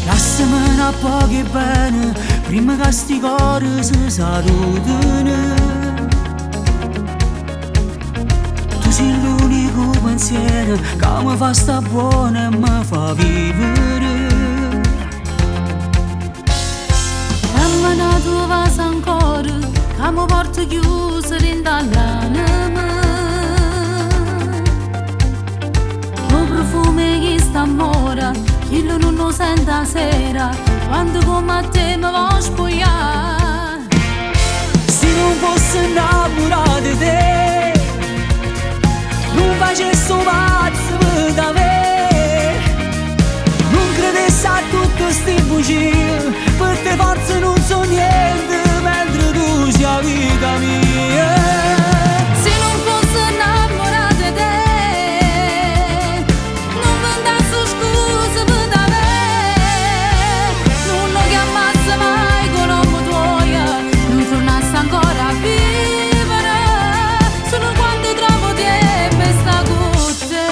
Lasciami a poche bene, prima che sti cori si salutano. Tu sei l'unico pensiero che mi fa sta buona e mi fa vivere. Dammi una tua vasa ancora, che mi porta chiusa dentro all'anima. Un profumo che sta amore, chi non lo sente la sera, quando come a te mi vuoi spogliare. Se non fossi innamorato di te, non facessi un pazzo per me. Non credessi a tutte ste bugie, per te forse non so niente, mentre tu sei la vita mia. Se non fossi innamorata di te, non mi dassi scuse per me. Non lo chiamassi mai con nome tuo, non tornassi ancora a vivere. Solo quando trovo tempo e sta con te.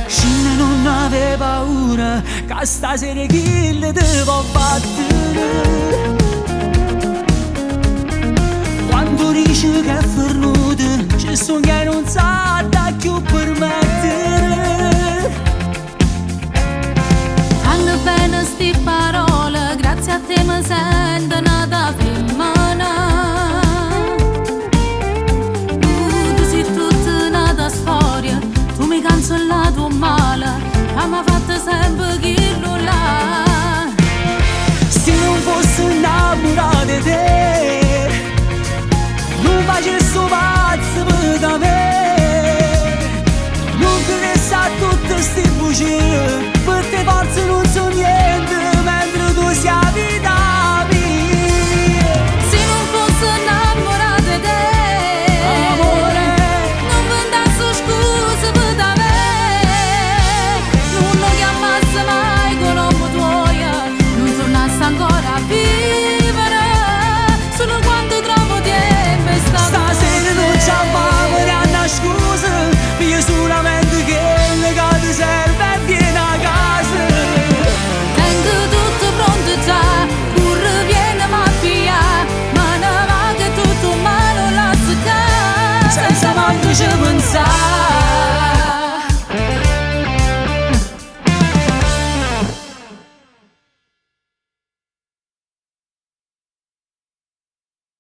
Scina non ave paura, che stasera chi le devo battere. Quando dici che è fernuto, ci sono che non sa